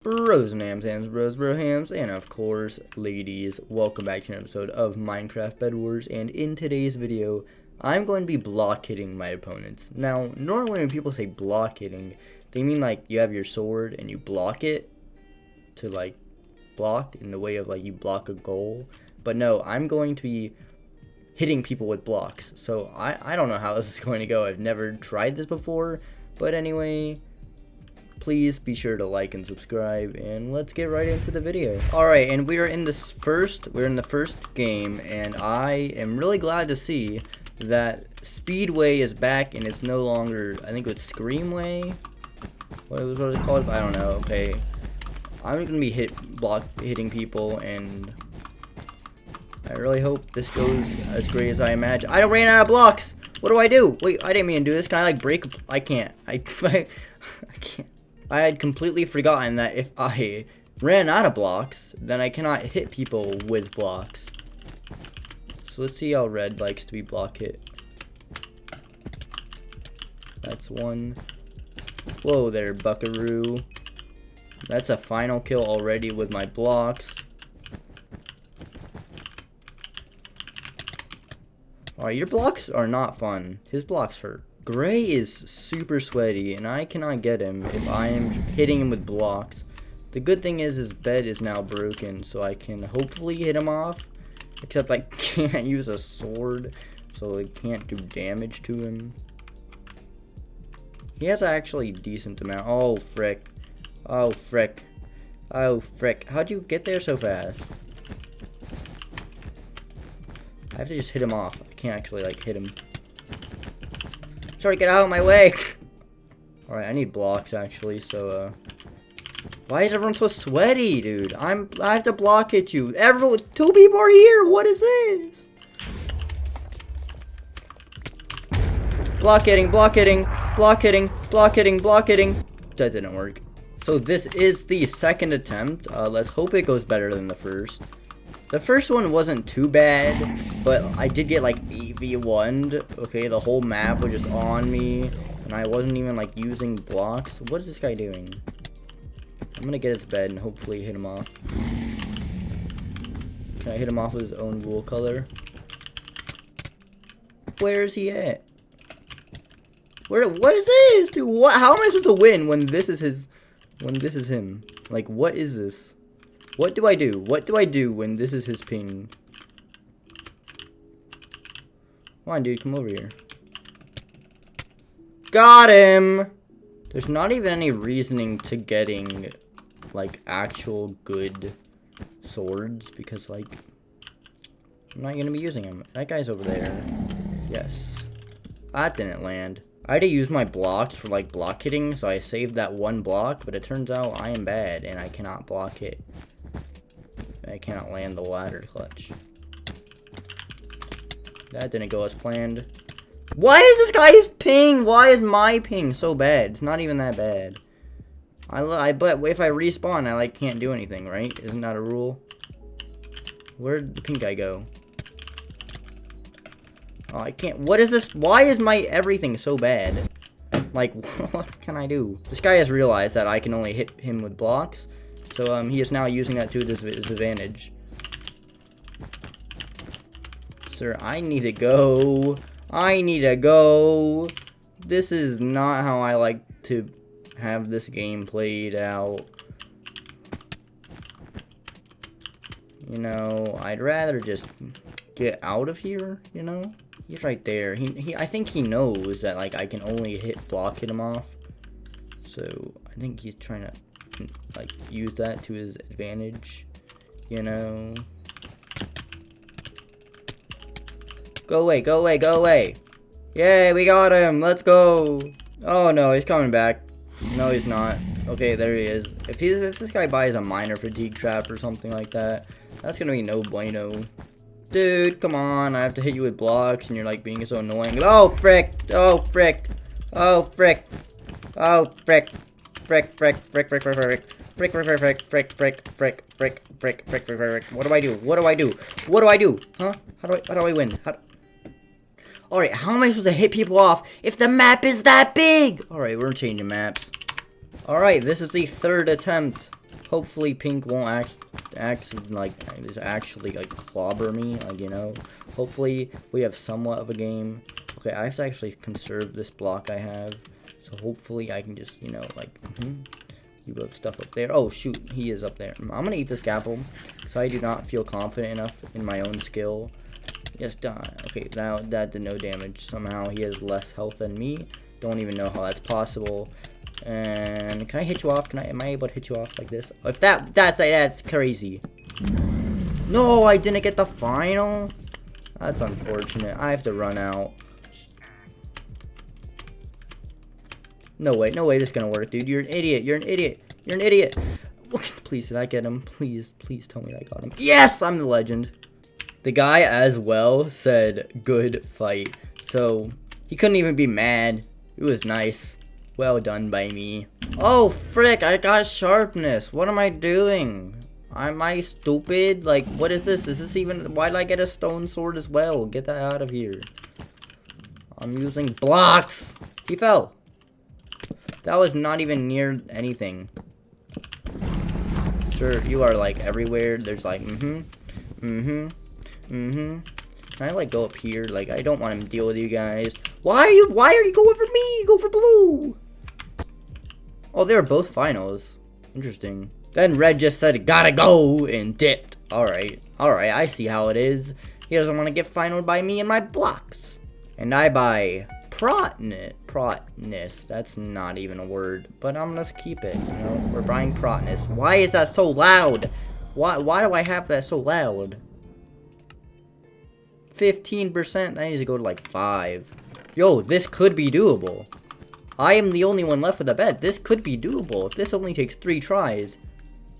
Bros and hams, bro hams, and of course, ladies, welcome back to an episode of Minecraft Bedwars, and in today's video, I'm going to be block hitting my opponents. Now, normally when people say block hitting, they mean like you have your sword and you block it to like block in the way of like you block a goal, but no, I'm going to be hitting people with blocks. So I don't know how this is going to go. I've never tried this before, but anyway, please be sure to like and subscribe, and let's get right into the video. Alright, and we're in the first game, and I am really glad to see that Speedway is back, and it's no longer, I think it's Screamway? What was it called? I don't know. Okay, I'm gonna be hitting people, and I really hope this goes as great as I imagine. I ran out of blocks! What do I do? Wait, I didn't mean to do this. Can I like break? I can't. I can't. I had completely forgotten that if I ran out of blocks, then I cannot hit people with blocks. So let's see how red likes to be block hit. That's one. Whoa there, buckaroo. That's a final kill already with my blocks. Alright, your blocks are not fun. His blocks hurt. Gray is super sweaty, and I cannot get him if I am hitting him with blocks. The good thing is his bed is now broken, so I can hopefully hit him off. Except I can't use a sword, so I can't do damage to him. He has actually decent amount. Oh, frick. Oh, frick. Oh, frick. How'd you get there so fast? I have to just hit him off. I can't actually, like, hit him. Sorry, get out of my way! Alright, I need blocks, actually, so, why is everyone so sweaty, dude? I have to block hit you. Two people are here! What is this? Block hitting, block hitting, block hitting, block hitting, block hitting. That didn't work. So this is the second attempt. Let's hope it goes better than the first. The first one wasn't too bad, but I did get like 8v1'd. Okay, the whole map was just on me, and I wasn't even like using blocks. What is this guy doing? I'm gonna get his bed and hopefully hit him off. Can I hit him off with his own wool color? Where is he at? What is this, dude? How am I supposed to win when this is him? Like, what is this? What do I do? What do I do when this is his ping? Come on, dude, come over here. Got him! There's not even any reasoning to getting, like, actual good swords, because, like, I'm not gonna be using them. That guy's over there. Yes. That didn't land. I had to use my blocks for, like, block hitting, so I saved that one block, but it turns out I am bad, and I cannot block hit. I cannot land the ladder clutch. That didn't go as planned. Why is this guy's ping? Why is my ping so bad? It's not even that bad. But if I respawn, I like can't do anything, right? Isn't that a rule? Where'd the pink guy go? Oh, I can't. What is this? Why is my everything so bad? Like, what can I do? This guy has realized that I can only hit him with blocks. So, he is now using that to his advantage. Sir, I need to go. I need to go. This is not how I like to have this game played out. You know, I'd rather just get out of here, you know? He's right there. I think he knows that, like, I can only hit him off. So, I think he's trying to, like, use that to his advantage, you know? Go away, go away, go away! Yay, we got him! Let's go! Oh no, he's coming back. No, he's not. Okay, there he is. If this guy buys a miner fatigue trap or something like that, that's gonna be no bueno. Dude, come on, I have to hit you with blocks, and you're, like, being so annoying. Oh, frick! Oh, frick! Oh, frick! Oh, frick! Frick, frick, frick, frick, frick, frick, frick, frick, frick, frick, frick, frick, frick, frick, frick, frick, frick. What do I do? What do I do? What do I do? Huh? How do I win? Alright, how am I supposed to hit people off if the map is that big? Alright, we're changing maps. Alright, this is the third attempt. Hopefully pink won't actually like clobber me, like, you know. Hopefully we have somewhat of a game. Okay, I have to actually conserve this block I have. So hopefully I can just, you know, like, you have stuff up there. Oh shoot, he is up there. I'm gonna eat this apple, so I do not feel confident enough in my own skill. Yes, die. Okay, now that did no damage. Somehow he has less health than me. Don't even know how that's possible. And can I hit you off? Am I able to hit you off like this? If that's crazy. No, I didn't get the final. That's unfortunate. I have to run out. No way, this is gonna work, dude. You're an idiot. You're an idiot. You're an idiot. Please, did I get him? Please tell me I got him. Yes, I'm the legend. The guy as well said good fight. So he couldn't even be mad. It was nice. Well done by me. Oh, frick, I got sharpness. What am I doing? Am I stupid? Like, what is this? Is this even... Why did I get a stone sword as well? Get that out of here. I'm using blocks. He fell. That was not even near anything. Sure, you are, like, everywhere. There's, like, Can I, like, go up here? Like, I don't want him to deal with you guys. Why are you going for me? Go for blue. Oh, they were both finals. Interesting. Then red just said, gotta go, and dipped. Alright, I see how it is. He doesn't want to get finaled by me and my blocks. And I buy protness. That's not even a word, but I'm gonna keep it, you know? We're buying protness. Why is that so loud? Why do I have that so loud? 15%, I need to go to like 5. Yo, this could be doable. I am the only one left with a bed. This could be doable. If this only takes 3 tries,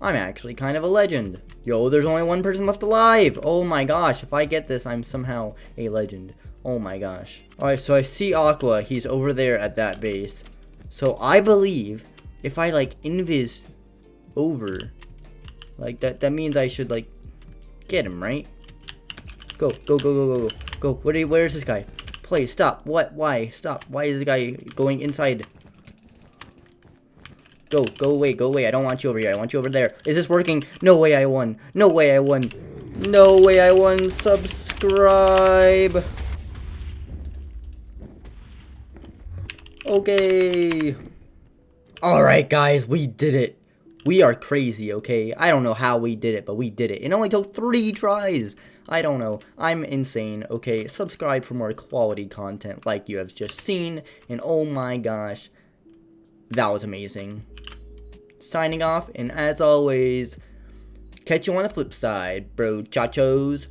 I'm actually kind of a legend. Yo, there's only 1 person left alive. Oh my gosh, if I get this, I'm somehow a legend. Oh my gosh. Alright, so I see Aqua. He's over there at that base. So I believe if I like invis over, like that means I should like get him, right? Go. Where's this guy? Please stop. What? Why? Stop. Why is the guy going inside? Go away. I don't want you over here. I want you over there. Is this working? No way I won. Subscribe. Okay. Alright, guys. We did it. We are crazy, okay? I don't know how we did it, but we did it. It only took 3 tries. I don't know. I'm insane, okay? Subscribe for more quality content like you have just seen. And oh my gosh, that was amazing. Signing off, and as always, catch you on the flip side, bro chachos.